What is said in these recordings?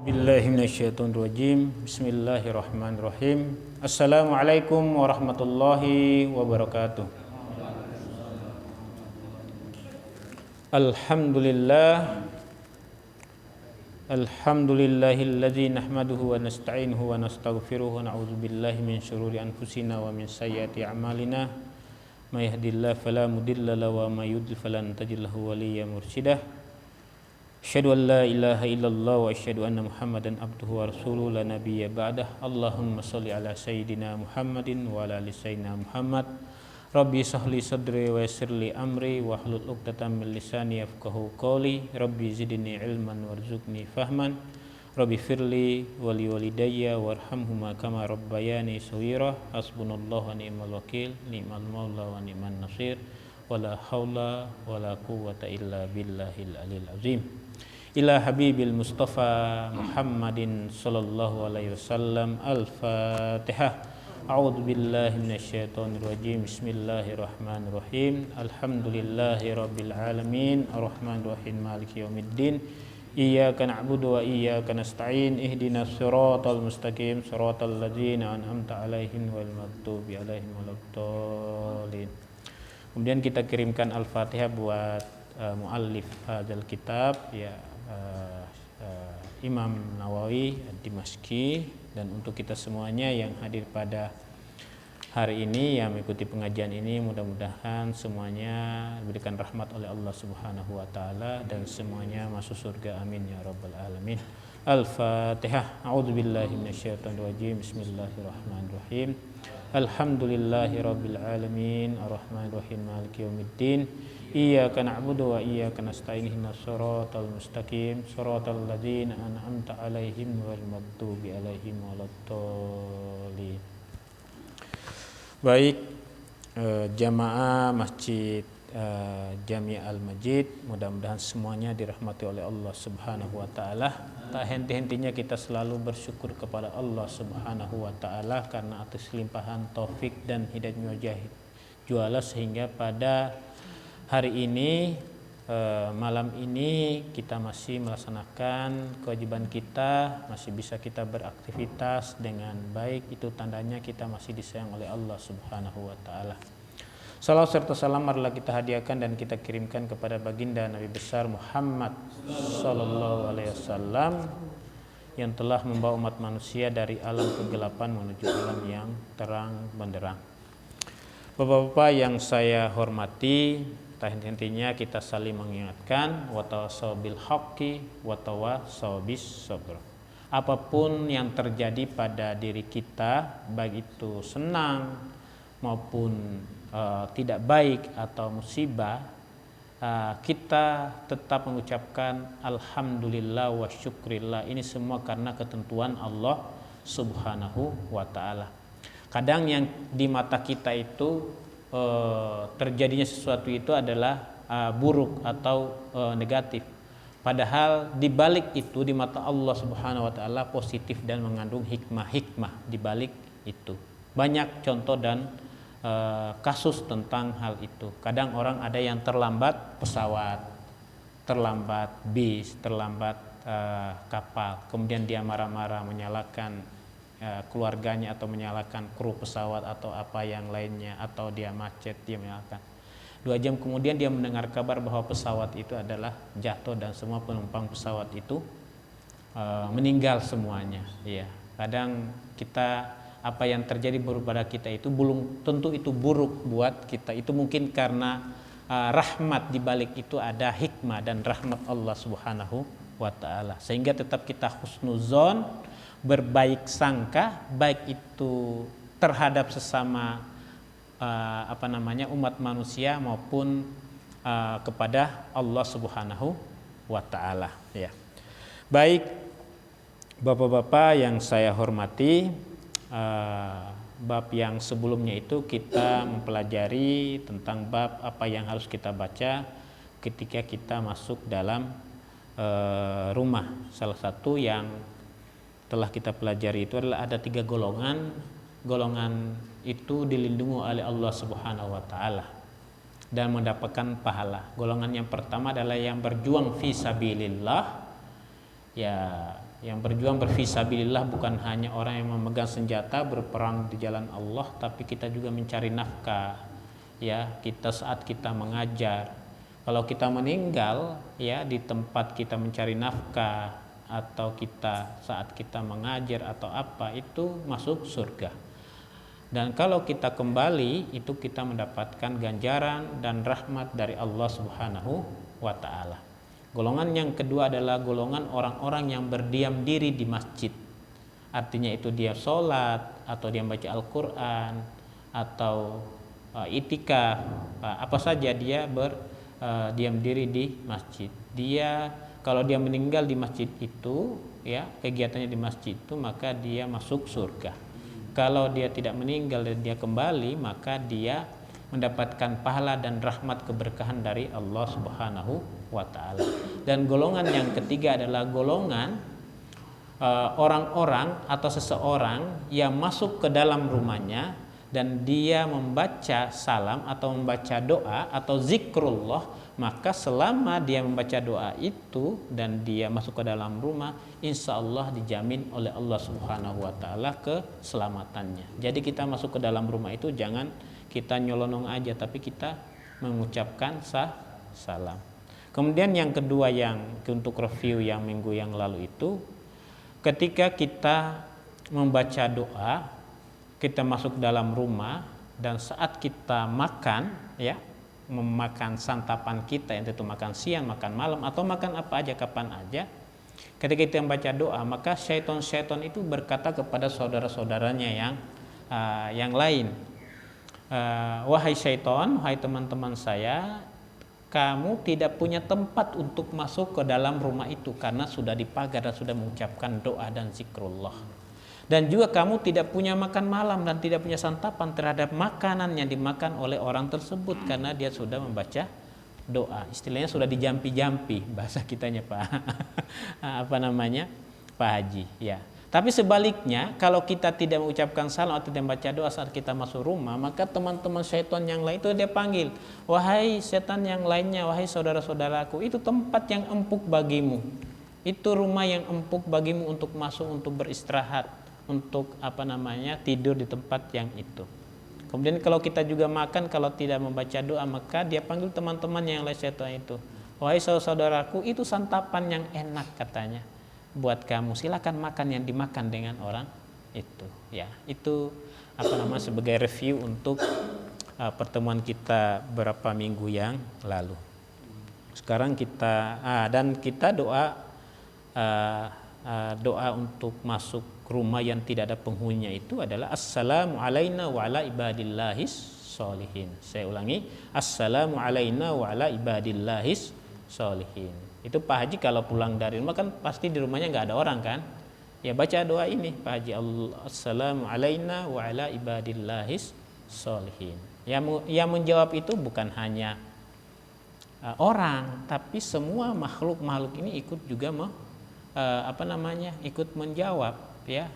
Billahiminasyaitonirrajim. Bismillahirrahmanirrahim. Assalamualaikum warahmatullahi wabarakatuh. Alhamdulillah. Alhamdulillahilladzi nahmaduhu wa nasta'inuhu wa nastaghfiruhu wa na'udzu billahi min syururi anfusina wa min sayyiati a'malina. May yahdihillahu fala mudilla lahu wa may yudlil falan tajid lahu waliyyan mursyidah. Asyhadu an la ilaha illallah wa asyhadu anna Muhammadan abduhu wa rasuluhu la nabiyya ba'dah. Allahumma shalli ala sayyidina Muhammadin wa ala ali sayyidina Muhammad. Rabbi sahli sadri wa yassirli amri wa hlul 'uqdatam min lisani yafqahu qawli. Rabbi zidni ilman warzuqni fahman. Rabbi firli wa li walidayya warhamhuma kama rabbayani shaghira. Hasbunallahu wa ni'mal wakil, ni'mal maula wa ni'man nasir. Wala haula wala quwwata illa billahil aliyil azim. Ila habibil mustafa Muhammadin sallallahu alaihi wasallam. Al-Fatihah. A'udzu billahi minasyaitonir rajim. Bismillahirrahmanirrahim. Alhamdulillahi rabbil alamin. Arrahmanir rahim. Maliki yaumiddin. Iyyaka na'budu wa iyyaka nasta'in. Ihdinas siratal mustaqim. Siratal ladzina an'amta 'alaihim ghairil maghdubi 'alaihim waladdallin. Kemudian kita kirimkan Al-Fatihah buat muallif hadzal kitab, ya, Imam Nawawi Ad-Dimashqi, dan untuk kita semuanya yang hadir pada hari ini yang mengikuti pengajian ini, mudah-mudahan semuanya diberikan rahmat oleh Allah Subhanahu wa taala dan semuanya masuk surga, amin ya rabbal alamin. Al-Fatihah. A'udzubillahi minasyaitonirrajim. Bismillahirrahmanirrahim. Alhamdulillahi rabbil alamin. Arrahmanir rahim. Maliki yaumiddin. Iyyaka na'budu wa iyyaka nasta'in. Ihdinas siratal mustaqim. Siratal ladzina an'amta 'alaihim ghairil maghdubi 'alaihim waladdallin. Baik, jamaah Masjid Jami' Al-Majid, mudah-mudahan semuanya dirahmati oleh Allah Subhanahu wa taala. Tak henti-hentinya kita selalu bersyukur kepada Allah Subhanahu wa taala karena atas limpahan taufik dan hidayahnya juala sehingga pada hari ini, malam ini kita masih melaksanakan kewajiban kita, masih bisa kita beraktivitas dengan baik. Itu tandanya kita masih disayang oleh Allah Subhanahu wa taala. Salawat serta salam marilah kita hadiahkan dan kita kirimkan kepada baginda Nabi besar Muhammad sallallahu alaihi wasallam yang telah membawa umat manusia dari alam kegelapan menuju alam yang terang benderang. Bapak-bapak yang saya hormati, tak henti-hentinya kita saling mengingatkan, wa tawassaw bil haqqi wa tawassaw bis sabr. Apapun yang terjadi pada diri kita, baik itu senang maupun tidak baik atau musibah, kita tetap mengucapkan alhamdulillah wa syukrillah. Ini semua karena ketentuan Allah Subhanahu wa taala. Kadang yang di mata kita itu terjadinya sesuatu itu adalah buruk atau negatif. Padahal di balik itu di mata Allah Subhanahu wa taala positif dan mengandung hikmah-hikmah di balik itu. Banyak contoh dan kasus tentang hal itu. Kadang orang ada yang terlambat pesawat, terlambat bis, terlambat kapal, kemudian dia marah-marah menyalahkan keluarganya atau menyalahkan kru pesawat atau apa yang lainnya, atau dia macet, dia menyalahkan. 2 jam kemudian dia mendengar kabar bahwa pesawat itu adalah jatuh dan semua penumpang pesawat itu meninggal semuanya. Ya, kadang kita apa yang terjadi buruk pada kita itu belum tentu itu buruk buat kita. Itu mungkin karena rahmat di balik itu ada hikmah dan rahmat Allah Subhanahu wa taala. Sehingga tetap kita husnuzon, berbaik sangka, baik itu terhadap sesama umat manusia maupun kepada Allah Subhanahu wa taala, ya. Baik, Bapak-bapak yang saya hormati, bab yang sebelumnya itu kita mempelajari tentang bab apa yang harus kita baca ketika kita masuk dalam rumah. Salah satu yang telah kita pelajari itu adalah ada 3 golongan. Golongan itu dilindungi oleh Allah Subhanahu wa taala dan mendapatkan pahala. Golongan yang pertama adalah yang berjuang fi sabilillah, ya Yang berjuang berfisabilillah bukan hanya orang yang memegang senjata berperang di jalan Allah, tapi kita juga mencari nafkah. Ya, kita saat kita mengajar. Kalau kita meninggal ya di tempat kita mencari nafkah atau kita saat kita mengajar atau apa, itu masuk surga. Dan kalau kita kembali itu kita mendapatkan ganjaran dan rahmat dari Allah Subhanahu wa taala. Golongan yang kedua adalah golongan orang-orang yang berdiam diri di masjid. Artinya itu dia sholat atau dia baca Al-Quran atau itikaf, apa saja dia berdiam diri di masjid. Dia kalau dia meninggal di masjid itu, ya kegiatannya di masjid itu, maka dia masuk surga. Kalau dia tidak meninggal dan dia kembali, maka dia mendapatkan pahala dan rahmat keberkahan dari Allah Subhanahu wa taala. Dan golongan yang ketiga adalah golongan orang-orang atau seseorang yang masuk ke dalam rumahnya dan dia membaca salam atau membaca doa atau zikrullah, maka selama dia membaca doa itu dan dia masuk ke dalam rumah, insya Allah dijamin oleh Allah Subhanahu wa taala keselamatannya. Jadi kita masuk ke dalam rumah itu jangan kita nyelonong aja, tapi kita mengucapkan salam. Kemudian yang kedua yang untuk review yang minggu yang lalu itu, ketika kita membaca doa, kita masuk dalam rumah dan saat kita makan, ya memakan santapan kita, yang itu makan siang, makan malam atau makan apa aja kapan aja, ketika kita membaca doa, maka syaiton itu berkata kepada saudara-saudaranya yang lain, wahai syaiton, wahai teman-teman saya, kamu tidak punya tempat untuk masuk ke dalam rumah itu karena sudah dipagar dan sudah mengucapkan doa dan zikrullah. Dan juga kamu tidak punya makan malam dan tidak punya santapan terhadap makanan yang dimakan oleh orang tersebut karena dia sudah membaca doa. Istilahnya sudah dijampi-jampi, bahasa kitanya Pak Pak Haji, ya. Tapi sebaliknya, kalau kita tidak mengucapkan salam atau tidak membaca doa saat kita masuk rumah, maka teman-teman syaitan yang lain itu dia panggil, wahai setan yang lainnya, wahai saudara-saudaraku, itu tempat yang empuk bagimu, itu rumah yang empuk bagimu untuk masuk, untuk beristirahat, untuk tidur di tempat yang itu. Kemudian kalau kita juga makan, kalau tidak membaca doa, maka dia panggil teman-teman yang lain syaitan itu, wahai saudaraku, itu santapan yang enak katanya buat kamu, silakan makan yang dimakan dengan orang itu, ya. Itu sebagai review untuk pertemuan kita beberapa minggu yang lalu. Sekarang kita dan kita doa untuk masuk rumah yang tidak ada penghuninya itu adalah assalamu alaina wa ala ibadillahis sholihin. Saya ulangi, assalamu alaina wa ala ibadillahis sholihin. Itu Pak Haji kalau pulang dari rumah kan pasti di rumahnya nggak ada orang kan, ya baca doa ini Pak Haji, assalamu alaina wa ala ibadillahis sholihin. Yang menjawab itu bukan hanya orang, tapi semua makhluk ini ikut juga ikut menjawab, ya.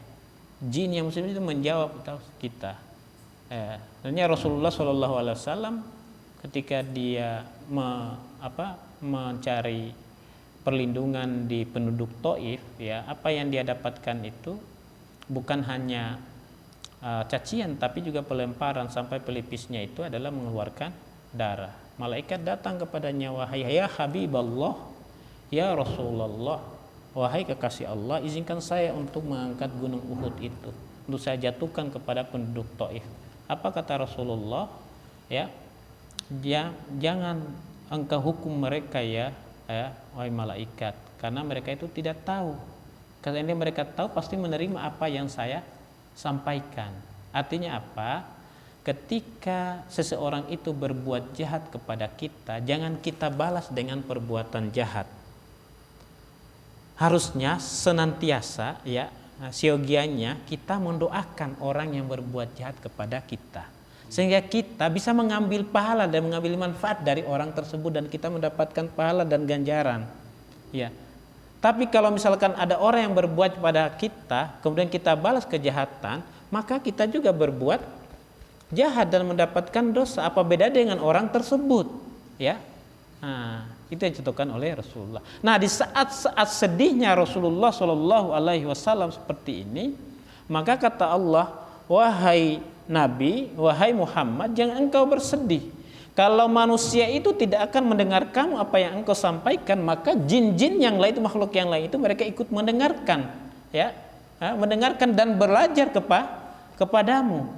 Jin yang muslim itu menjawab kita. Sebenarnya Rasulullah SAW ketika dia mencari perlindungan di penduduk Taif, ya, apa yang dia dapatkan itu bukan hanya cacian tapi juga pelemparan sampai pelipisnya itu adalah mengeluarkan darah. Malaikat datang kepadanya, wahai ya Habiballah, ya Rasulullah, wahai kekasih Allah, izinkan saya untuk mengangkat gunung Uhud itu, untuk saya jatuhkan kepada penduduk Taif. Apa kata Rasulullah? Ya, jangan engkau hukum mereka ya wahai malaikat, karena mereka itu tidak tahu. Karena mereka tahu pasti menerima apa yang saya sampaikan. Artinya apa? Ketika seseorang itu berbuat jahat kepada kita, jangan kita balas dengan perbuatan jahat. Harusnya senantiasa, ya, siogianya kita mendoakan orang yang berbuat jahat kepada kita, sehingga kita bisa mengambil pahala dan mengambil manfaat dari orang tersebut dan kita mendapatkan pahala dan ganjaran, ya. Tapi kalau misalkan ada orang yang berbuat kepada kita kemudian kita balas kejahatan, maka kita juga berbuat jahat dan mendapatkan dosa. Apa beda dengan orang tersebut, ya? Itu yang dicontohkan oleh Rasulullah. Nah, di saat-saat sedihnya Rasulullah Shallallahu Alaihi Wasallam seperti ini, maka kata Allah, wahai Nabi, wahai Muhammad, jangan engkau bersedih. Kalau manusia itu tidak akan mendengarkan apa yang engkau sampaikan, maka jin-jin yang lain, itu makhluk yang lain itu mereka ikut mendengarkan, ya, mendengarkan dan belajar kepadamu.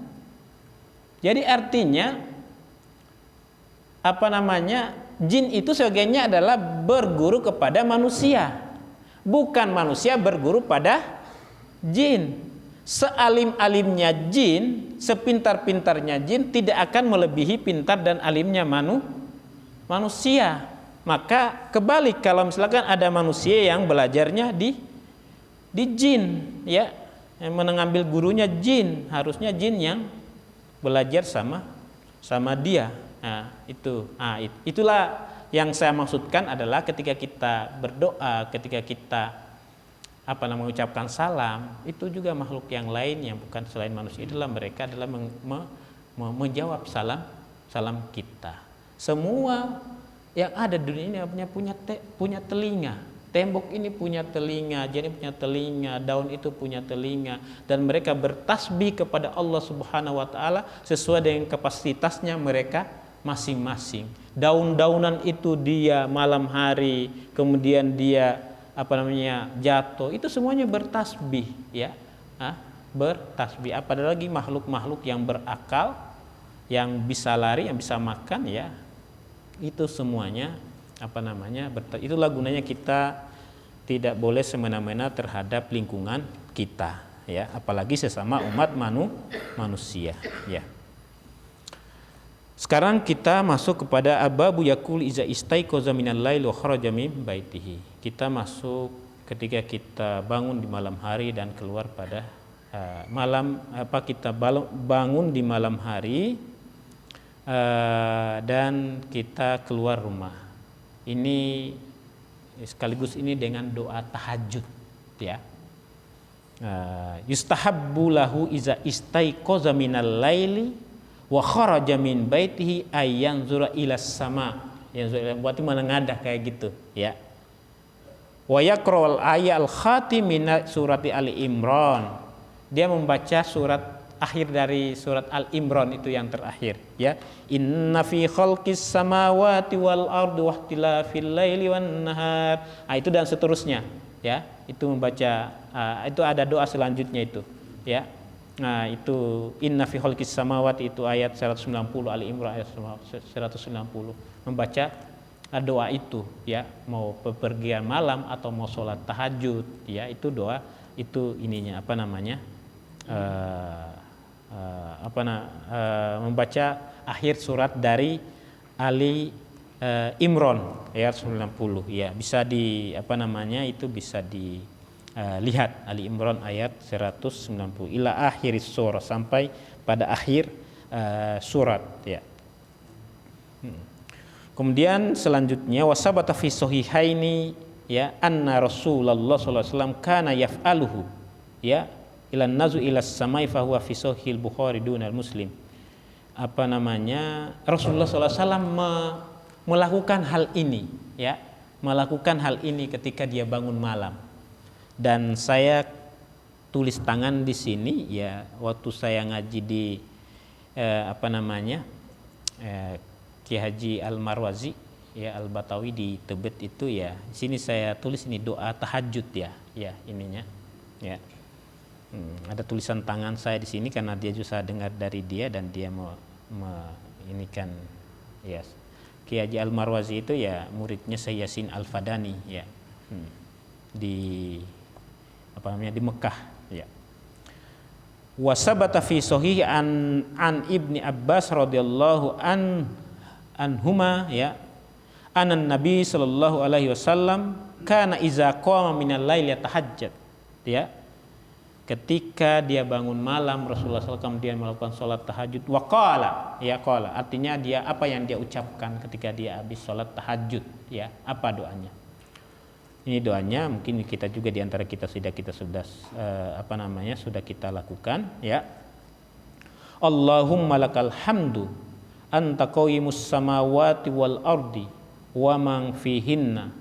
Jadi artinya jin itu sebagainya adalah berguru kepada manusia, bukan manusia berguru pada jin. Sealim-alimnya jin, sepintar-pintarnya jin tidak akan melebihi pintar dan alimnya manusia. Maka kebalik, kalau misalkan ada manusia yang belajarnya di jin, ya, yang mengambil gurunya jin, harusnya jin yang belajar sama dia. Nah, itulah yang saya maksudkan adalah ketika kita berdoa, ketika kita mengucapkan salam, itu juga makhluk yang lain yang bukan selain manusia, itulah mereka adalah menjawab salam kita. Semua yang ada di dunia ini punya telinga. Tembok ini punya telinga, jadi punya telinga, daun itu punya telinga, dan mereka bertasbih kepada Allah Subhanahu wa taala sesuai dengan kapasitasnya mereka masing-masing. Daun-daunan itu dia malam hari, kemudian dia jatuh, itu semuanya bertasbih, ya, bertasbih. Apalagi makhluk-makhluk yang berakal, yang bisa lari, yang bisa makan, ya, itu semuanya itulah gunanya kita tidak boleh semena-mena terhadap lingkungan kita, ya, apalagi sesama umat manusia, ya. Sekarang kita masuk kepada ababu yakul iza istaiqaza minal lail wa kharaja min baitihi. Kita masuk ketika kita bangun di malam hari dan keluar pada kita bangun di malam hari dan kita keluar rumah. Ini sekaligus ini dengan doa tahajud, ya. Yustahabbu lahu iza istaiqaza minal laili wa kharaja min baitihi ayyanzura ilas sama, yang berarti menengadah kayak gitu, ya. Wa yaqra'ul ayatul khatim min surati Ali Imran, dia membaca surat akhir dari surat Al Imran itu yang terakhir, ya. Inna fi khalqis samawati wal ardi wahtilafil laili wan nahar, itu dan seterusnya, ya. Itu membaca itu ada doa selanjutnya itu, ya. Nah, itu inna fi khalqis samawati itu ayat 190, Ali Imran ayat 190, membaca doa itu, ya, mau bepergian malam atau mau sholat tahajud, ya, itu doa itu ininya membaca akhir surat dari Ali Imran ayat 90, ya, bisa itu bisa lihat Ali Imran ayat 190 ila akhir surah, sampai pada akhir surat, ya. Kemudian selanjutnya wasabata fi sahihaini, ya, anna Rasulullah sallallahu alaihi wasallam kana yaf'aluhu, ya, ilan nazu ilas samai fa huwa fi sahih Bukhari dunal Muslim. Rasulullah sallallahu alaihi wasallam melakukan hal ini, ya, melakukan hal ini ketika dia bangun malam. Dan saya tulis tangan di sini, ya, waktu saya ngaji di Kiai Haji Al-Marwazi, ya, Al-Batawi di Tebet itu, ya. Di sini saya tulis ini doa tahajud, ya, ya, ininya, ya. Ada tulisan tangan saya di sini karena dia juga dengar dari dia dan dia ini kan, ya. Kiai Haji Al-Marwazi itu, ya, muridnya Syekh Yasin Al-Fadani, ya. Di Mekah, ya. Wasabata fi sahih an Ibni Abbas radhiyallahu anhuma, ya, anan Nabi sallallahu alaihi wasallam kana iza qama minal lail yatahajjad, ya. Ketika dia bangun malam, Rasulullah SAW dia melakukan sholat tahajud. Waqala, ya, qala, artinya dia apa yang dia ucapkan ketika dia habis sholat tahajud, ya, apa doanya? Ini doanya mungkin kita juga di antara kita sudah kita lakukan, ya. Allahumma lakal hamdu anta qawimus samawati wal ardi wa man fihinna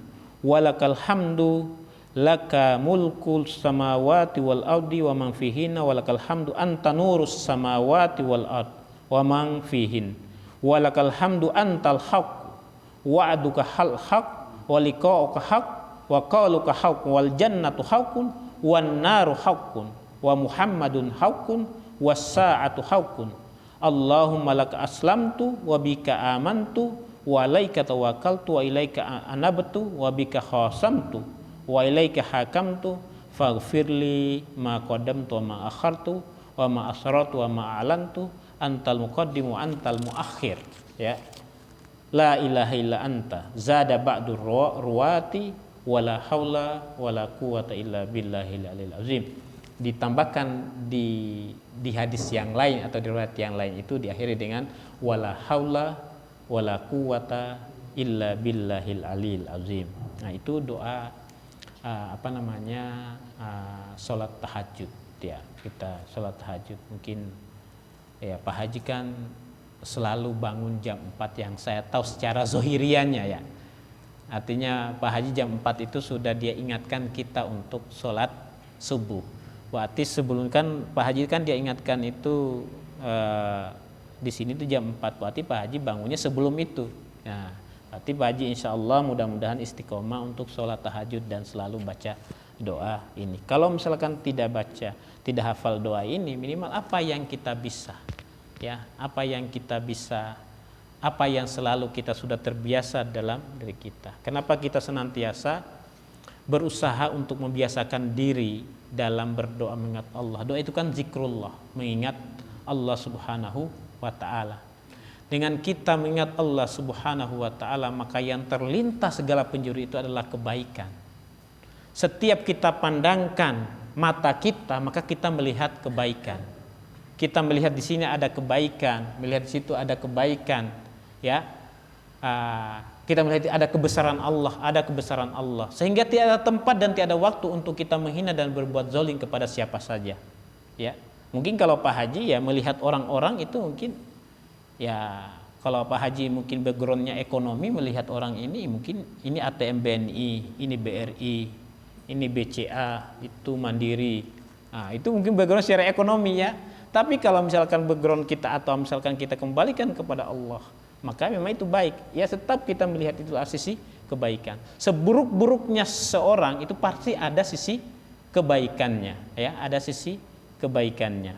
walakal hamdu laka mulkul samawati wal ardi wa man fihinna walakal hamdu anta nurus samawati wal ard wa man fihin walakal hamdu antal haq wa'duka haq wa liqa'uka haq wa qauluka haq wal jannatu haqqun wan naru haqqun wa muhammadun haqqun was sa'atu haqqun Allahumma laka aslamtu wa bika amantu wa alaika tawakkaltu wa ilaika anabtu wa bika khasamtu wa ilaika hakamtu faghfirli ma qaddamtu wa ma akhartu wa ma asrartu wa ma a'lantu antal muqaddim wa antal muakhir. Ya, la ilaha illa anta zada ba'dur ruwati wala haula wala quwata illa billahil aliyil azim. Ditambahkan di hadis yang lain atau di riwayat yang lain itu diakhiri dengan wala haula wala quwata illa billahil aliyil azim. Nah, itu doa salat tahajud ya. Kita salat tahajud mungkin ya Pak Haji kan selalu bangun jam 4 yang saya tahu secara zohiriannya ya. Artinya Pak Haji jam 4 itu sudah dia ingatkan kita untuk sholat subuh. Berarti sebelum kan Pak Haji kan dia ingatkan itu di sini tuh jam 4. Berarti Pak Haji bangunnya sebelum itu. Nah, berarti Pak Haji insya Allah mudah-mudahan istiqomah untuk sholat tahajud dan selalu baca doa ini. Kalau misalkan tidak baca, tidak hafal doa ini, minimal apa yang kita bisa, ya, apa yang kita bisa, apa yang selalu kita sudah terbiasa dalam diri kita. Kenapa kita senantiasa berusaha untuk membiasakan diri dalam berdoa mengingat Allah? Doa itu kan zikrullah, mengingat Allah Subhanahu wa ta'ala. Dengan kita mengingat Allah Subhanahu wa ta'ala, maka yang terlintas segala penjuru itu adalah kebaikan. Setiap kita pandangkan mata kita, maka kita melihat kebaikan. Kita melihat di sini ada kebaikan, melihat di situ ada kebaikan, ya. Kita melihat ada kebesaran Allah, sehingga tidak ada tempat dan tidak ada waktu untuk kita menghina dan berbuat zalim kepada siapa saja, ya. Mungkin kalau Pak Haji ya melihat orang-orang itu mungkin ya, kalau Pak Haji mungkin backgroundnya ekonomi, melihat orang ini mungkin ini ATM BNI, ini BRI, ini BCA, itu Mandiri. Nah, itu mungkin background secara ekonomi ya. Tapi kalau misalkan background kita atau misalkan kita kembalikan kepada Allah, maka memang itu baik. Ya, tetap kita melihat itu adalah sisi kebaikan. Seburuk-buruknya seorang itu pasti ada sisi kebaikannya, ya, ada sisi kebaikannya.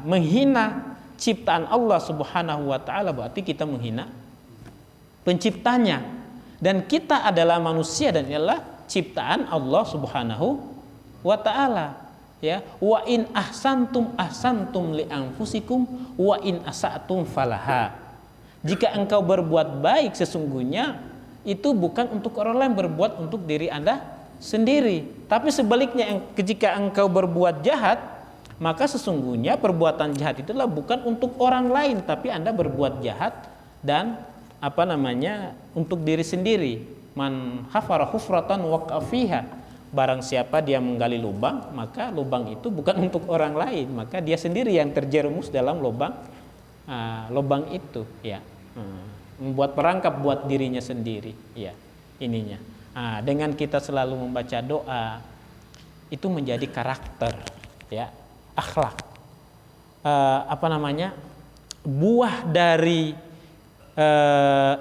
Menghina ciptaan Allah Subhanahu wa ta'ala berarti kita menghina penciptanya. Dan kita adalah manusia dan ialah ciptaan Allah Subhanahu wa ta'ala, ya. Wa in ahsantum ahsantum li anfusikum wa in asa'tum falaha. Jika engkau berbuat baik, sesungguhnya itu bukan untuk orang lain, berbuat untuk diri Anda sendiri. Tapi sebaliknya, jika engkau berbuat jahat, maka sesungguhnya perbuatan jahat itulah bukan untuk orang lain, tapi Anda berbuat jahat dan untuk diri sendiri. Man hafara hufratan waqa'a fiha. Barang siapa dia menggali lubang, maka lubang itu bukan untuk orang lain, maka dia sendiri yang terjerumus dalam lubang itu, ya. Membuat perangkap buat dirinya sendiri, ya, ininya. Dengan kita selalu membaca doa, itu menjadi karakter, ya, akhlak. Buah dari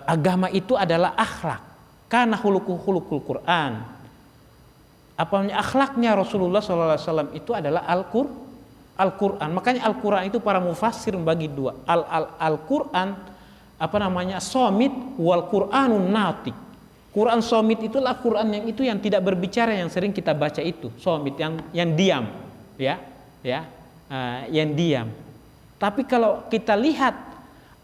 agama itu adalah akhlak. Karena hulukul Quran. Akhlaknya Rasulullah SAW itu adalah Al-Quran. Makanya Al-Quran itu para mufassir membagi dua. Al-Quran somit wal Quranun natik. Quran somit itulah Quran yang tidak berbicara, yang sering kita baca itu somit, yang diam, ya, yang diam. Tapi kalau kita lihat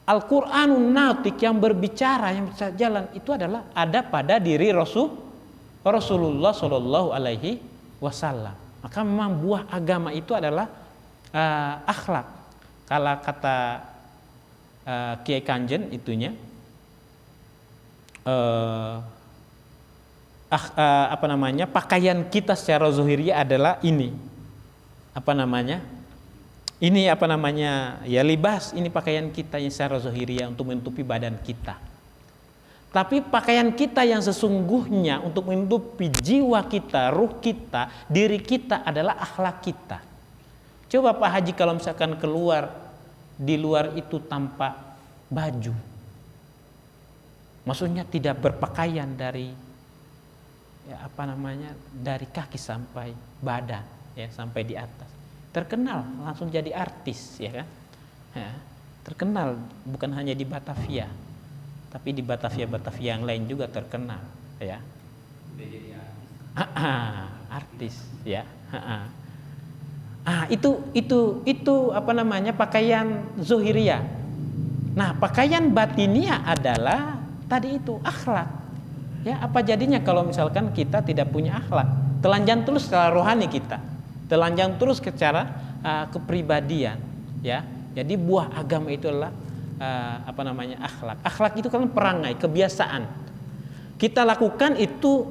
Al-Quranun natik, yang berbicara, yang bisa jalan, itu adalah ada pada diri Rasulullah Shallallahu Alaihi Wasallam. Maka memang buah agama itu adalah akhlak. Kalau kata Kiai Kanjen itunya pakaian kita secara zuhiriyah adalah ini. Ya libas, ini pakaian kita yang secara zuhiriyah untuk menutupi badan kita. Tapi pakaian kita yang sesungguhnya untuk menutupi jiwa kita, ruh kita, diri kita adalah akhlak kita. Coba Pak Haji kalau misalkan keluar di luar itu tanpa baju, maksudnya tidak berpakaian dari dari kaki sampai badan, ya, sampai di atas, terkenal langsung jadi artis, ya kan? Ya, terkenal bukan hanya di Batavia, tapi di Batavia yang lain juga terkenal, ya. Artis, ya. Itu pakaian zohiriyah. Nah, pakaian batinia adalah tadi itu akhlak. Ya, apa jadinya kalau misalkan kita tidak punya akhlak? Telanjang terus secara rohani kita, telanjang terus secara kepribadian, ya. Jadi buah agama itu adalah akhlak. Akhlak itu kan perangai, kebiasaan. Kita lakukan itu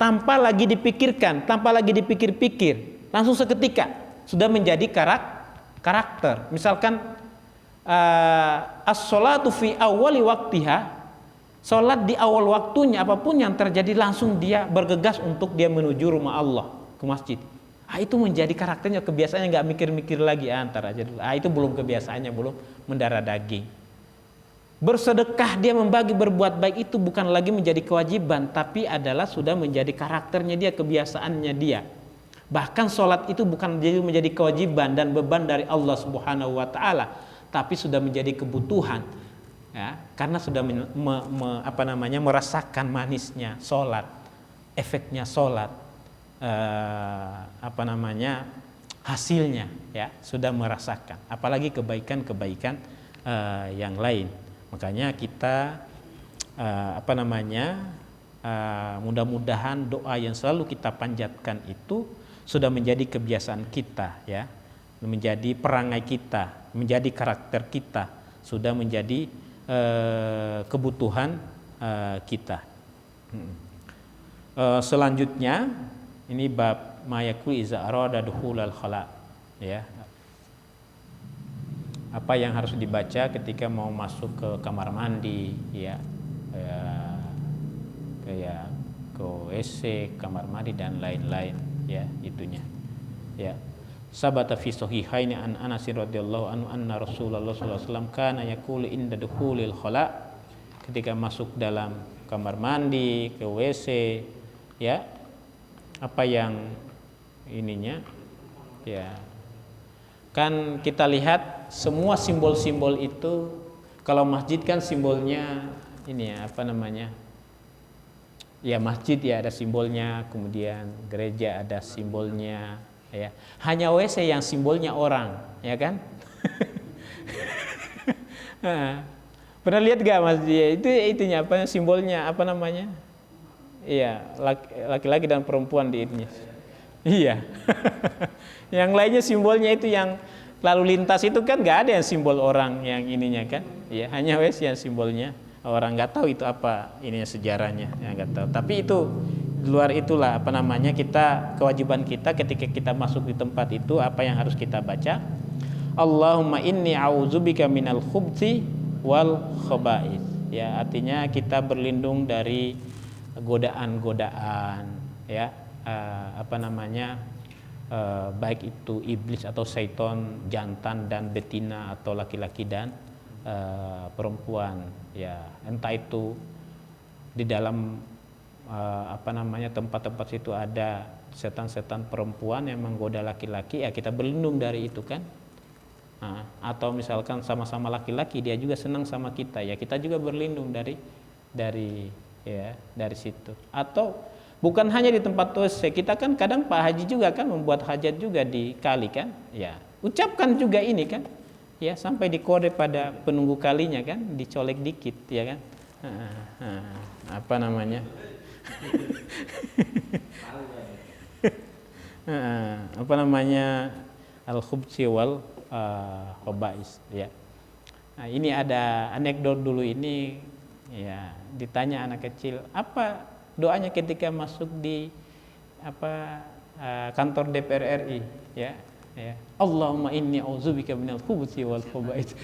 tanpa lagi dipikirkan, tanpa lagi dipikir-pikir, langsung seketika sudah menjadi karakter. Misalkan as-sholatu fi awwali waktiha, sholat di awal waktunya, apapun yang terjadi langsung dia bergegas untuk dia menuju rumah Allah, ke masjid. Itu menjadi karakternya, kebiasaannya, nggak mikir-mikir lagi antar aja dulu. Itu belum kebiasaannya, belum mendarah daging. Bersedekah, dia membagi, berbuat baik itu bukan lagi menjadi kewajiban, tapi adalah sudah menjadi karakternya dia, kebiasaannya dia. Bahkan sholat itu bukan menjadi kewajiban dan beban dari Allah Subhanahu wa Ta'ala, tapi sudah menjadi kebutuhan, ya, karena sudah merasakan manisnya sholat, efeknya sholat, hasilnya, ya, sudah merasakan. Apalagi kebaikan-kebaikan yang lain. Makanya kita mudah-mudahan doa yang selalu kita panjatkan itu sudah menjadi kebiasaan kita, ya, menjadi perangai kita, menjadi karakter kita, sudah menjadi kebutuhan kita. Selanjutnya ini bab mayakul iza arada dukhulal khala, ya. Apa yang harus dibaca ketika mau masuk ke kamar mandi, ya, kayak ke WC, kamar mandi dan lain-lain, ya, itunya, ya. Sabata fi sahihaini an Anas radhiyallahu anhu anna Rasulullah sallallahu alaihi wasallam kana yaqulu inda dukhulil khala, ketika masuk dalam kamar mandi, ke WC, ya, apa yang ininya, ya, kan kita lihat semua simbol-simbol itu. Kalau masjid kan simbolnya ini, ya, ya, masjid, ya, ada simbolnya, kemudian gereja ada simbolnya, ya. Hanya WC yang simbolnya orang, ya kan? Pernah lihat gak masjid itu itunya simbolnya iya, laki-laki dan perempuan di itunya, iya. Yang lainnya simbolnya itu yang lalu lintas itu kan nggak ada yang simbol orang yang ininya kan, ya, hanya WC yang simbolnya orang. Nggak tahu itu apa ininya, sejarahnya, ya, nggak tahu. Tapi itu di luar itulah kita, kewajiban kita ketika kita masuk di tempat itu, apa yang harus kita baca? Allahumma inni a'udzubika minal khubthi wal khaba'ith, ya, artinya kita berlindung dari godaan-godaan, ya, baik itu iblis atau syaitan, jantan dan betina, atau laki-laki dan perempuan, ya, entah itu di dalam tempat-tempat situ ada setan-setan perempuan yang menggoda laki-laki, ya, kita berlindung dari itu kan. Atau misalkan sama-sama laki-laki, dia juga senang sama kita, ya, kita juga berlindung dari situ. Atau bukan hanya di tempat WC, kita kan kadang Pak Haji juga kan membuat hajat juga di kali kan, ya, ucapkan juga ini kan, ya, sampai dikode pada penunggu kalinya kan, dicolek dikit, ya kan, al-khubsi wal khaba'is, ya. Nah, ini ada anekdot dulu ini, ya, ditanya anak kecil, apa doanya ketika masuk di kantor DPR RI, ya, ya, Allahumma inni a'udzubika minal khubuthi wal khaba'its.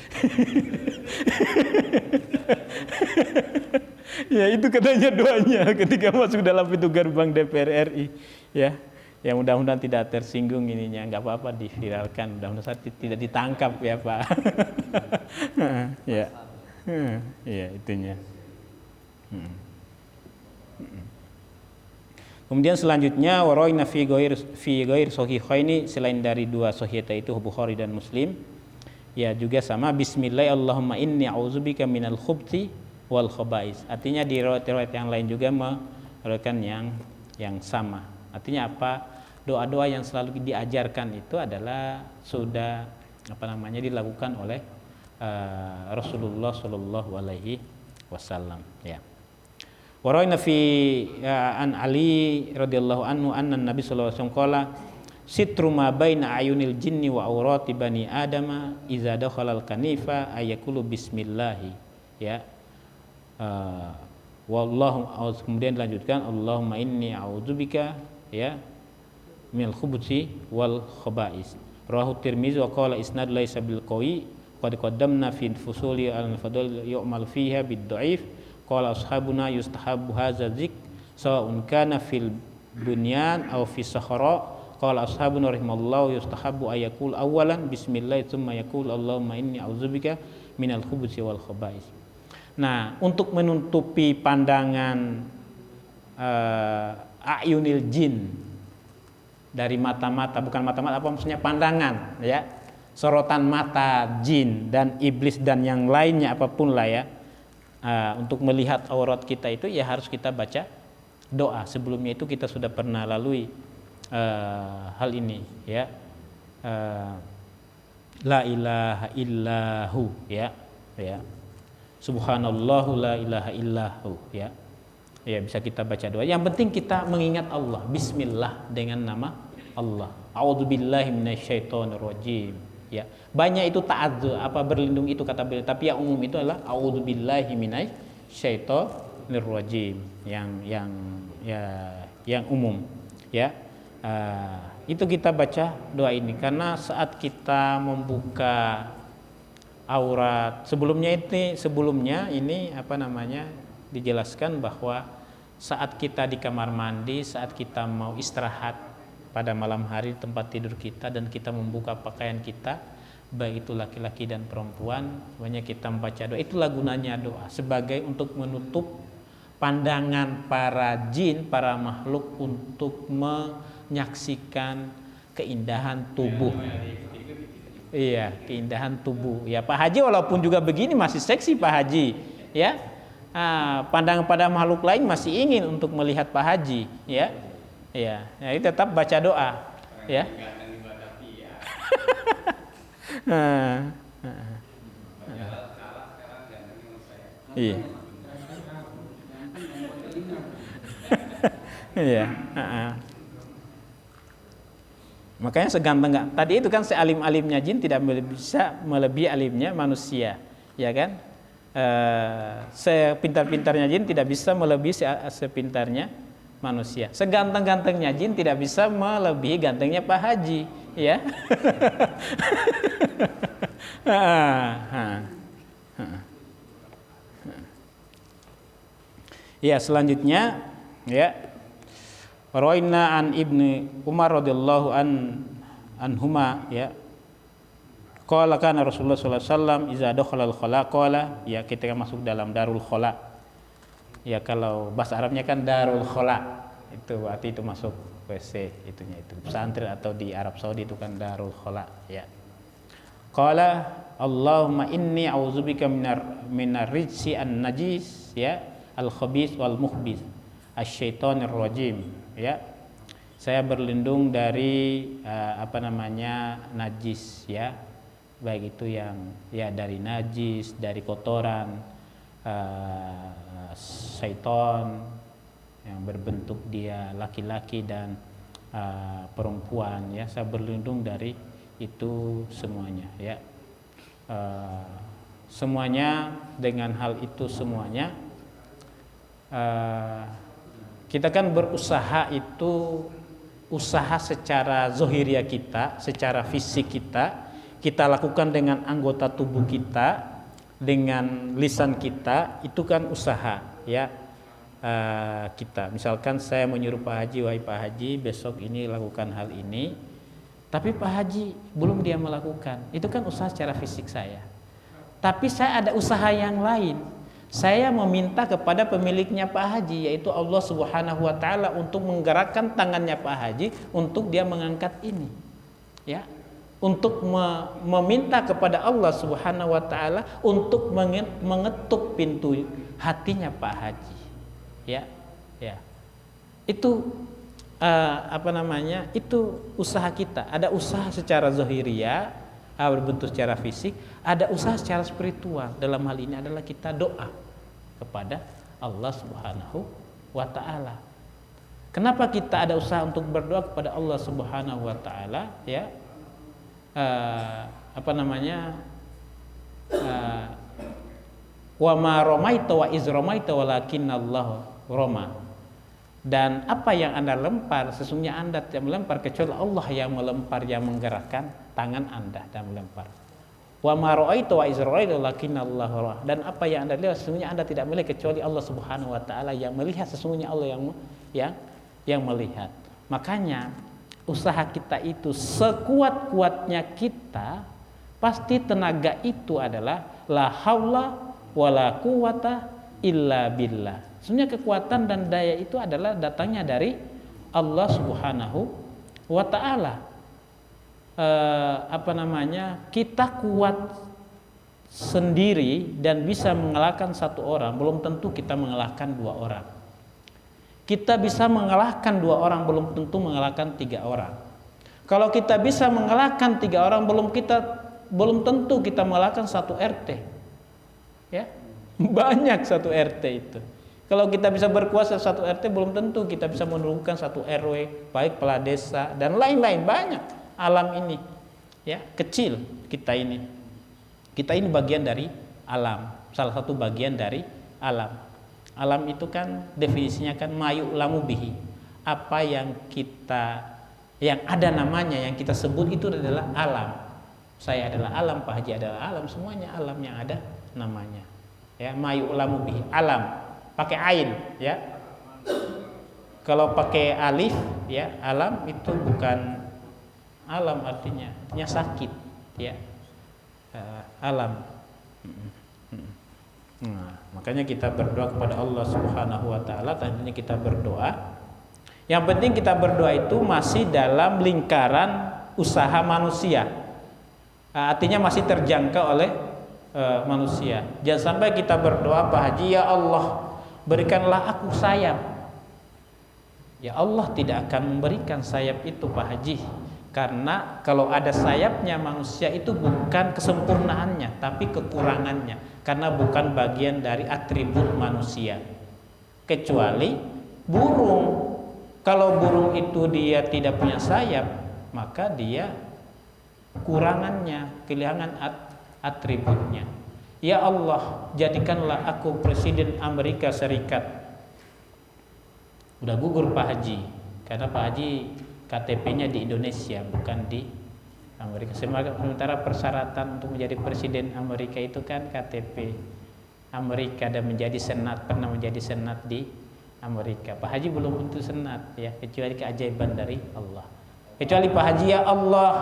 Ya itu katanya doanya ketika masuk dalam pintu gerbang DPR RI. Ya, ya mudah-mudahan tidak tersinggung ininya, nggak apa-apa diviralkan, mudah-mudahan tidak ditangkap ya Pak. Ya, ya itunya. Kemudian selanjutnya waraina fi ghair sahihaini, selain dari dua sahih itu Bukhari dan Muslim. Ya juga sama bismillah Allahumma inni a'udzubika minal khubthi wal khaba'is. Artinya di riwayat yang lain juga meriwayatkan yang sama. Artinya apa? Doa-doa yang selalu diajarkan itu adalah sudah dilakukan oleh Rasulullah sallallahu alaihi wasallam ya. Waraina fi an Ali radhiyallahu anhu anna Nabi sallallahu alaihi wasallam qala sitru ma baina ayunil jinni wa aurati bani adama iza dakhalal kanifa ayakulu bismillah ya. Wallahu, kemudian dilanjutkan Allahumma inni a'udzubika ya minal khubuthi wal khaba'is. Rawahu Tirmizi wa qala isnad laisa bil qawi qad qaddamna fi fusuli al-fadl yu'mal fiha bid dhaif. Qala ashabuna yustahabbu hadza dzikr sawa'un kana fil bunyan aw fi sahara. Qala ashabuna rahimallahu yustahabbu ayakul awalan bismillah tsumma yaqul Allahumma inni a'udzubika minal khubuthi wal khaba'is. Nah, untuk menutupi pandangan ayunil jin dari mata-mata, bukan mata-mata, apa maksudnya pandangan ya, sorotan mata jin dan iblis dan yang lainnya apapun lah ya. Untuk melihat aurat kita itu ya harus kita baca doa. Sebelumnya itu kita sudah pernah lalui hal ini ya. La ilaha illahu ya. Subhanallahu la ilaha illahu ya. Ya bisa kita baca doa. Yang penting kita mengingat Allah. Bismillah dengan nama Allah. A'udzubillahi minasyaitonirrajim. Ya, banyak itu ta'adzu, berlindung itu kata beliau, tapi yang umum itu adalah a'udzubillahi minasyaitonirrajim, yang umum ya. Itu kita baca doa ini karena saat kita membuka aurat, sebelumnya ini dijelaskan bahwa saat kita di kamar mandi, saat kita mau istirahat pada malam hari tempat tidur kita dan kita membuka pakaian kita, baik itu laki-laki dan perempuan, banyak kita membaca doa. Itulah gunanya doa, sebagai untuk menutup pandangan para jin, para makhluk untuk menyaksikan keindahan tubuh. Iya, keindahan tubuh. Ya Pak Haji walaupun juga begini masih seksi Pak Haji, ya. Pandangan pada makhluk lain masih ingin untuk melihat Pak Haji, ya. Ya, jadi tetap baca doa, ya. Iya. Iya. Makanya seganteng tadi itu kan sealim-alimnya jin tidak bisa melebihi alimnya manusia, ya kan? Sepintar-pintarnya jin tidak bisa melebihi sepintarnya manusia. Seganteng-gantengnya jin tidak bisa melebihi gantengnya Pak Haji, ya. Ya, selanjutnya ya. Rawaina an Ibnu Umar radhiyallahu anhuma ya. Qala kana Rasulullah sallallahu alaihi wasallam iza dakhala al-khala qala, ya ketika masuk dalam darul khala. Ya kalau bahasa Arabnya kan darul khala, itu berarti itu masuk WC itu pesantren atau di Arab Saudi itu kan darul khala ya. Qala Allahumma inni a'udzubika minar rijsi an-najis ya al-khabith wal mukhbith asyaitonir rajim ya. Saya berlindung dari najis ya, baik itu yang ya dari najis, dari kotoran syaitan yang berbentuk dia laki-laki dan perempuan ya. Saya berlindung dari itu semuanya ya. Semuanya dengan hal itu semuanya kita kan berusaha itu usaha secara zohiria kita, secara fisik kita lakukan dengan anggota tubuh kita, dengan lisan kita, itu kan usaha ya. kita. Misalkan saya menyuruh Pak Haji, wahai Pak Haji, besok ini lakukan hal ini, tapi Pak Haji belum dia melakukan. Itu kan usaha secara fisik saya. Tapi saya ada usaha yang lain. Saya meminta kepada pemiliknya Pak Haji, yaitu Allah Subhanahu wa taala, untuk menggerakkan tangannya Pak Haji untuk dia mengangkat ini. Ya. Untuk meminta kepada Allah Subhanahu wa taala untuk mengetuk pintu hatinya Pak Haji. Ya. Itu itu usaha kita. Ada usaha secara zahiriyah, berbentuk secara fisik, ada usaha secara spiritual. Dalam hal ini adalah kita doa kepada Allah Subhanahu wa taala. Kenapa kita ada usaha untuk berdoa kepada Allah Subhanahu wa taala? Ya. Wa ma ramaita wa iz ramaita walakinallahu rama. Dan apa yang Anda lempar, sesungguhnya Anda tidak melempar kecuali Allah yang melempar, yang menggerakkan tangan Anda dan melempar. Wa ma ra'aita wa iz ra'aita walakinallahu rama. Dan apa yang Anda lihat, sesungguhnya Anda tidak melihat kecuali Allah Subhanahu wa taala yang melihat, sesungguhnya Allah yang melihat. Makanya usaha kita itu sekuat-kuatnya kita, pasti tenaga itu adalah la haula wala quwata illa billah. Sebenarnya kekuatan dan daya itu adalah datangnya dari Allah Subhanahu wa taala. Kita kuat sendiri dan bisa mengalahkan satu orang, belum tentu kita mengalahkan dua orang. Kita bisa mengalahkan dua orang, belum tentu mengalahkan tiga orang. Kalau kita bisa mengalahkan tiga orang, belum tentu kita mengalahkan satu RT. Ya, banyak satu RT itu. Kalau kita bisa berkuasa satu RT, belum tentu kita bisa menurunkan satu RW, baik kepala desa dan lain-lain, banyak. Alam ini, ya, kecil kita ini. Kita ini bagian dari alam, salah satu bagian dari alam. Alam itu kan definisinya kan mayu lamu bihi. Apa yang ada namanya, yang kita sebut itu adalah alam. Saya adalah alam, Pak Haji adalah alam, semuanya alam yang ada namanya. Ya, mayu lamu bihi, alam. Pakai ain, ya. Kalau pakai alif, ya, alam itu bukan alam, artinya sakit, ya. Alam. Nah, makanya kita berdoa kepada Allah Subhanahu wa taala. Tadinya kita berdoa. Yang penting kita berdoa itu masih dalam lingkaran usaha manusia. Artinya masih terjangkau oleh manusia. Jangan sampai kita berdoa, Pak Haji, ya Allah, berikanlah aku sayap. Ya Allah tidak akan memberikan sayap itu, Pak Haji. Karena kalau ada sayapnya, manusia itu bukan kesempurnaannya, tapi kekurangannya. Karena bukan bagian dari atribut manusia. Kecuali burung. Kalau burung itu dia tidak punya sayap, maka dia kurangannya, kehilangan atributnya. Ya Allah, jadikanlah aku Presiden Amerika Serikat. Udah gugur Pak Haji. Karena Pak Haji KTP-nya di Indonesia, bukan di Amerika. Sementara persyaratan untuk menjadi presiden Amerika itu kan KTP Amerika dan pernah menjadi senat di Amerika. Pak Haji belum tentu senat, ya, kecuali keajaiban dari Allah. Kecuali Pak Haji, ya Allah,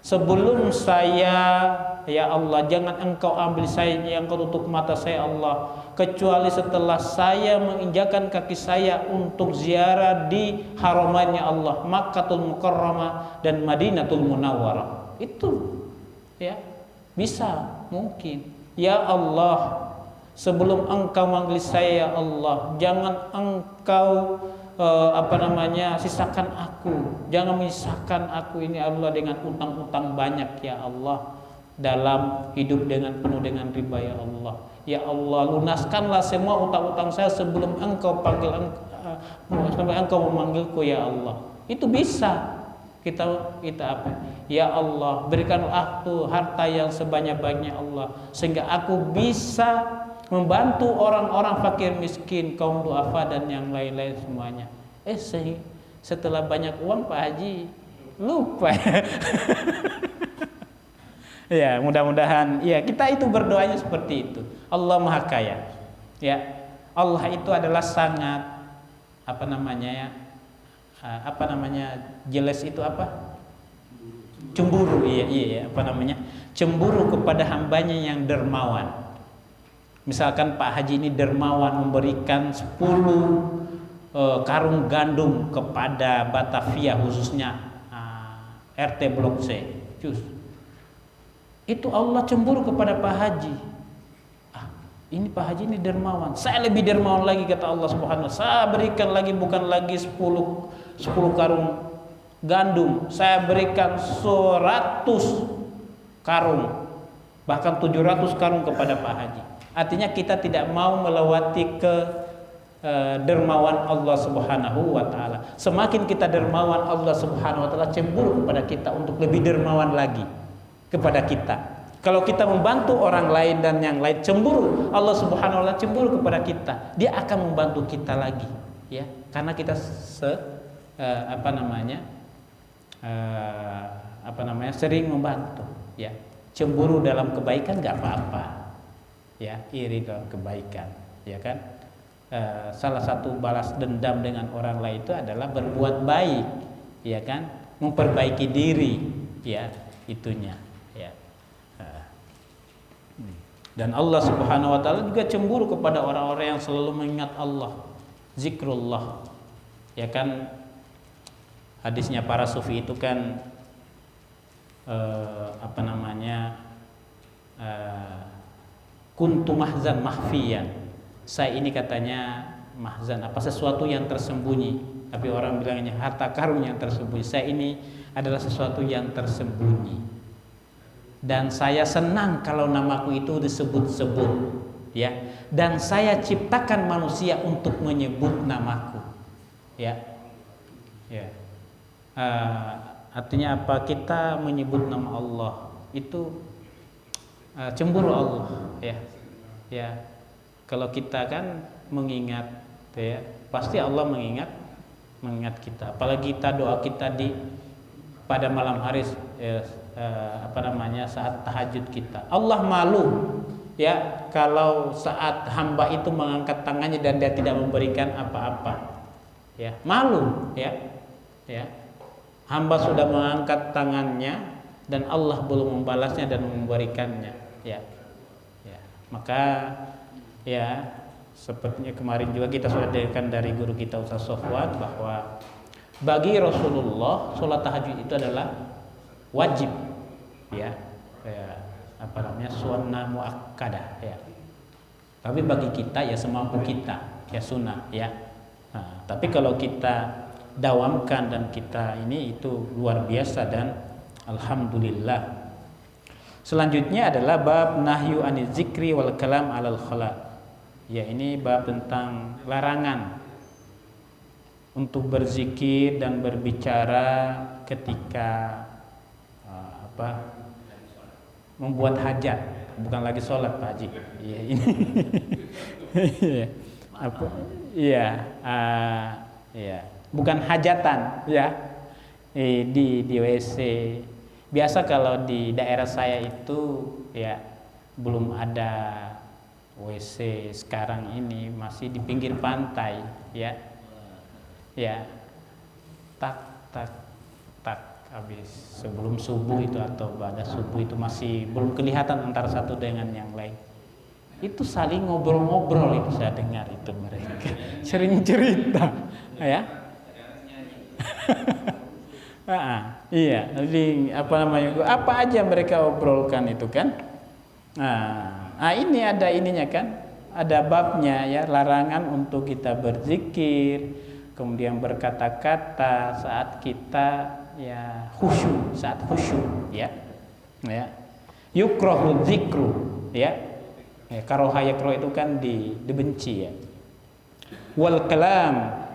sebelum saya, ya Allah, jangan Engkau ambil saya, Engkau tutup mata saya, Allah, kecuali setelah saya menginjakan kaki saya untuk ziarah di haramannya Allah, Makkahul Mukarramah dan Madinatul Munawwarah. Itu, ya, bisa, mungkin. Ya Allah, sebelum Engkau manggil saya, ya Allah, jangan Engkau sisakan aku, jangan menyisakan aku ini, Allah, dengan utang-utang banyak, ya Allah, dalam hidup penuh dengan riba, ya Allah. Ya Allah, lunaskanlah semua utang-utang saya sebelum Engkau memanggilku, ya Allah. Itu bisa kita apa? Ya Allah, berikanlah aku harta yang sebanyak-banyaknya, Allah, sehingga aku bisa membantu orang-orang fakir miskin, kaum duafa dan yang lain-lain semuanya. Setelah banyak uang, Pak Haji lupa. Ya, mudah-mudahan ya kita itu berdoanya seperti itu. Allah Maha Kaya. Ya. Allah itu adalah sangat apa namanya ya? Jelas itu apa? Cemburu, iya, apa namanya? Cemburu kepada hambanya yang dermawan. Misalkan Pak Haji ini dermawan memberikan 10 karung gandum kepada Batavia, khususnya RT Blok C. Itu Allah cemburu kepada Pak Haji. Ini Pak Haji ini dermawan. Saya lebih dermawan lagi, kata Allah Subhanahu wa taala. Saya berikan lagi, bukan lagi 10 karung gandum, saya berikan 100 karung, bahkan 700 karung kepada Pak Haji. Artinya kita tidak mau melewati ke dermawan Allah Subhanahu wa taala. Semakin kita dermawan, Allah Subhanahu wa taala cemburu kepada kita untuk lebih dermawan lagi kepada kita. Kalau kita membantu orang lain dan yang lain cemburu, Allah Subhanahu wa taala cemburu kepada kita. Dia akan membantu kita lagi, ya. Karena kita sering membantu, ya. Cemburu dalam kebaikan nggak apa-apa, ya. Iri dalam kebaikan, ya kan. Salah satu balas dendam dengan orang lain itu adalah berbuat baik, ya kan, memperbaiki diri, ya, itunya, ya. Dan Allah Subhanahu wa taala juga cemburu kepada orang-orang yang selalu mengingat Allah, zikrullah, ya kan. Hadisnya para sufi itu kan kuntu mahzan mahfiyan. Saya ini katanya mahzan, sesuatu yang tersembunyi. Tapi orang bilangnya harta karun yang tersembunyi. Saya ini adalah sesuatu yang tersembunyi. Dan saya senang kalau namaku itu disebut-sebut, ya. Dan saya ciptakan manusia untuk menyebut namaku, ya. Ya. Artinya apa? Kita menyebut nama Allah itu cemburu Allah, ya. Ya. Kalau kita kan mengingat, ya, pasti Allah mengingat kita. Apalagi kita doa kita pada malam hari, saat tahajud kita. Allah malu, ya, kalau saat hamba itu mengangkat tangannya dan dia tidak memberikan apa-apa, ya, malu, ya, ya. Hamba sudah mengangkat tangannya dan Allah belum membalasnya dan memberikannya, ya, ya. Maka, ya, sepertinya kemarin juga kita sudah dengarkan dari guru kita Ustaz Sofwan bahwa bagi Rasulullah sholat tahajud itu adalah wajib, ya, sunnah muakkadah, ya. Tapi bagi kita ya semampu kita, ya, sunnah, ya. Nah, tapi kalau kita dawamkan dan kita ini itu luar biasa dan alhamdulillah. Selanjutnya adalah bab nahyu anil zikri wal kalam alal khala. Ya, ini bab tentang larangan untuk berzikir dan berbicara ketika membuat hajat, bukan lagi sholat, Pak Haji. Iya, ini. Iya, bukan hajatan, ya. Di WC. Biasa kalau di daerah saya itu, ya, belum ada WC sekarang ini, masih di pinggir pantai, ya. Ya. Tak habis sebelum subuh itu atau pada subuh itu masih belum kelihatan antara satu dengan yang lain. Itu saling ngobrol-ngobrol, itu saya dengar itu mereka sering cerita, ya. Iya, jadi apa aja mereka obrolkan itu kan. Ini ada ininya kan, ada babnya, ya, larangan untuk kita berzikir, kemudian berkata-kata saat kita, ya, khusyuk, saat khusyuk, ya. Ya. Yukrahu dzikru, ya. Karaha yakro itu kan dibenci, ya. Wal kalam,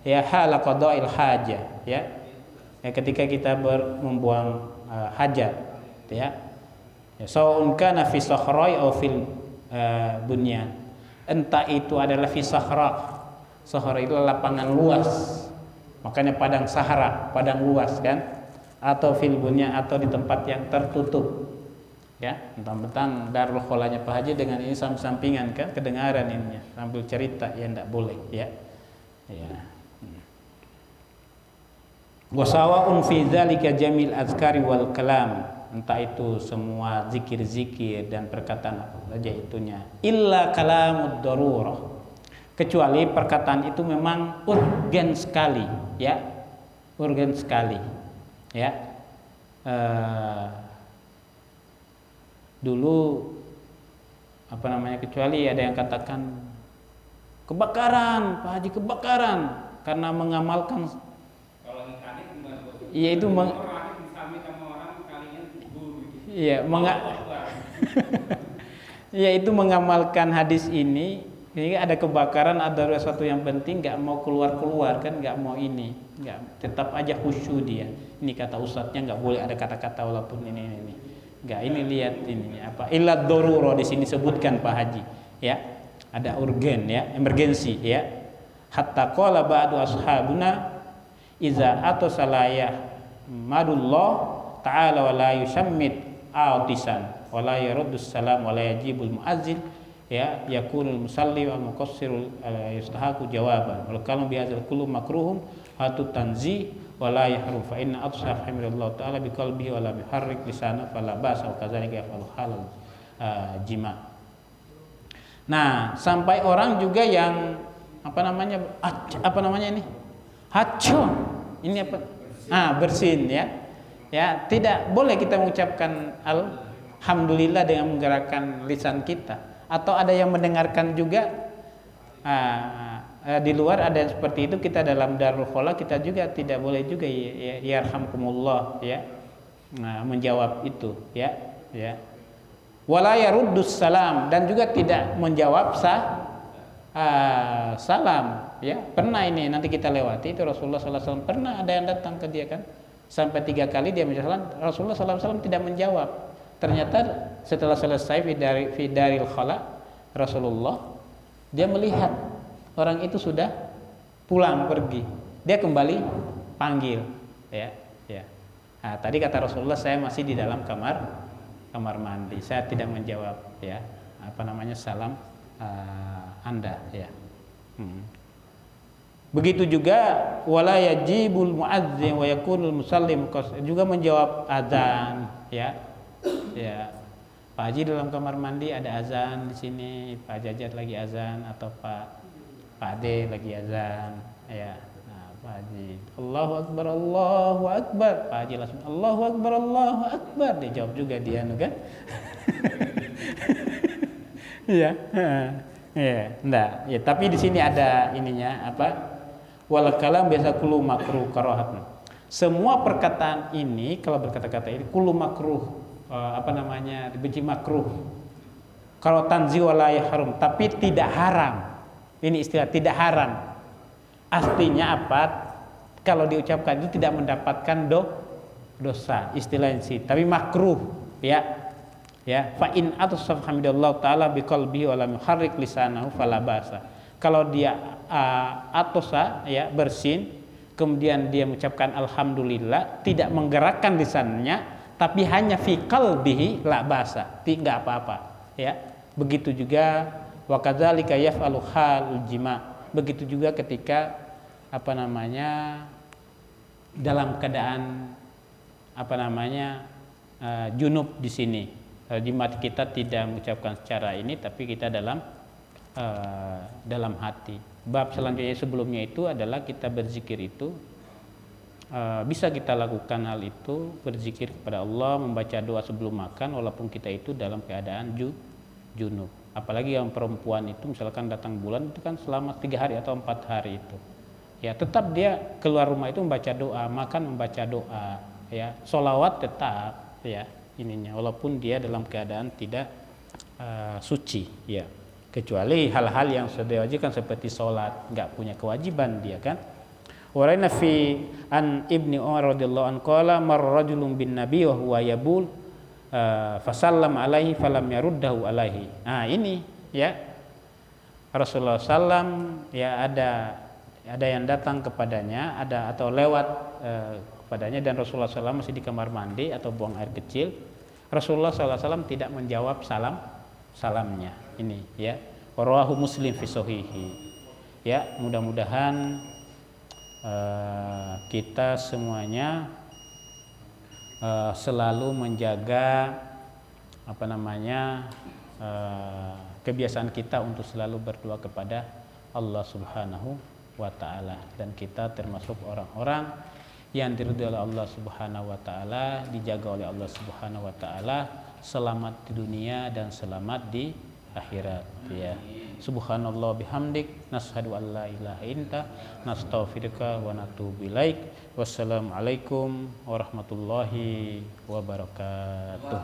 ya, hala qada'il hajah, ya. Ya, ketika kita membuang hajat, ya. Sa'un kana fi sakhra'i aw fil bunyan. Entah itu adalah fi sakhra. Sakhra itu lapangan luas. Makanya padang sahara, padang luas kan, atau fil bunyan, atau di tempat yang tertutup. Ya, mentang-mentang Darul Kholanya Pak Haji dengan ini sampingan kan, kedengaran ininya sambil cerita, ya enggak boleh ya. Ya. Wa sawa'un fi dzalika jamil azkari wal kalam, entah itu semua zikir-zikir dan perkataan apa saja itunya, illa kalamud darurah, kecuali perkataan itu memang urgen sekali ya, urgen sekali ya. Dulu apa namanya, kecuali ada yang katakan kebakaran Pak Haji, kebakaran, karena mengamalkan, iya itu iya iya itu mengamalkan hadis ini. Jadi ada kebakaran, ada sesuatu yang penting, nggak mau keluar kan, nggak mau ini, nggak, tetap aja khusyuk dia. Ini kata ustadznya nggak boleh ada kata-kata walaupun ini. Nggak, ini lihat ini apa, illa darurah di sini sebutkan Pak Haji ya, ada urgen ya, emergensi ya. Hatta qala ba'du ashabuna iza atasalayah madullah ta'ala wa la yushammit autisan wa la yaruddus salam wa la yajibul muazzin ya, yakunul musalli wal muqassirul yustahaku jawaban wal kalam bi hadzal kullu makruhun hatu tanzi wa la yahrum fa inna atsaf hamdulillah ta'ala bi qalbihi wa la biharrik lisana fala ba'sa wa kadzalika yaf'alu halal jima. Nah, sampai orang juga yang apa namanya ini haco, ini apa, bersin ya, ya tidak boleh kita mengucapkan alhamdulillah dengan menggerakkan lisan kita. Atau ada yang mendengarkan juga di luar ada yang seperti itu, kita dalam Darul Kholah kita juga tidak boleh juga ya, yarhamkumullah ya, menjawab itu ya. Wala yaruddus salam, dan juga tidak menjawab salam ya. Pernah ini nanti kita lewati itu, Rasulullah SAW pernah ada yang datang ke dia kan, sampai 3 kali dia menjawab, Rasulullah SAW tidak menjawab. Ternyata setelah selesai fi daril khala, Rasulullah dia melihat orang itu sudah pulang pergi, dia kembali panggil ya. Nah, tadi kata Rasulullah, saya masih di dalam kamar mandi, saya tidak menjawab ya apa namanya salam Anda ya. Begitu juga wala yajibul muazzin wa yakunul musallim, juga menjawab azan ya. Pak Haji dalam kamar mandi ada azan di sini, Pak Jajat lagi azan atau Pak Ade lagi azan ya. Nah, Pak Haji Allahu akbar, Pak Haji langsung Allahu akbar, dijawab juga dia kan. Iya. Ya, enggak. Ya, tapi di sini ada ininya apa? Wal kalam biasa kullu makruh karahat. Semua perkataan ini kalau berkata-kata ini kullu makruh, dibenci makruh. Kalau tanzi wala haram, tapi tidak haram. Ini istilah tidak haram. Artinya apa? Kalau diucapkan itu tidak mendapatkan dosa, istilahnya sih. Tapi makruh, ya. Ya, fa in atasaf hamdalillah taala biqalbihi wa lam yuharrik lisanahu fala basa. Kalau dia atosa ya, bersin, kemudian dia mengucapkan alhamdulillah, tidak menggerakkan lisannya, tapi hanya fi qalbihi la basa, tidak apa-apa ya. Begitu juga wa kadzalika yaf'alu hal jima. Begitu juga ketika dalam keadaan junub di sini. Jimat kita tidak mengucapkan secara ini, tapi kita dalam hati. Bab selanjutnya sebelumnya itu adalah kita berzikir itu bisa kita lakukan hal itu, berzikir kepada Allah, membaca doa sebelum makan walaupun kita itu dalam keadaan junub. Apalagi yang perempuan itu misalkan datang bulan itu kan selama 3 hari atau 4 hari itu. Ya, tetap dia keluar rumah itu membaca doa, makan membaca doa, ya, sholawat tetap ya. Ininya walaupun dia dalam keadaan tidak suci ya, kecuali hal-hal yang sudah diwajibkan seperti sholat, nggak punya kewajiban dia kan. Waraina fi an ibni Umar radhiyallahu anhu qala marra rajulun bin nabi wa huwa yabul fasallam alaihi falam yaruddahu alaihi. Nah ini ya, Rasulullah SAW ya, ada yang datang kepadanya, atau lewat kepadanya, dan Rasulullah SAW masih di kamar mandi atau buang air kecil. Rasulullah SAW tidak menjawab salamnya. Ini ya. Rawahu Muslim fi sahihi. Ya, mudah-mudahan kita semuanya selalu menjaga kebiasaan kita untuk selalu berdoa kepada Allah Subhanahu wa taala, dan kita termasuk orang-orang yang diridhoi oleh Allah Subhanahu wa taala, dijaga oleh Allah Subhanahu wa taala, selamat di dunia dan selamat di akhirat ya. Subhanallah bihamdik, nashhadu an la ilaha illa anta, nastaghfiruka wa natubu ilaik. Wassalamualaikum warahmatullahi wabarakatuh.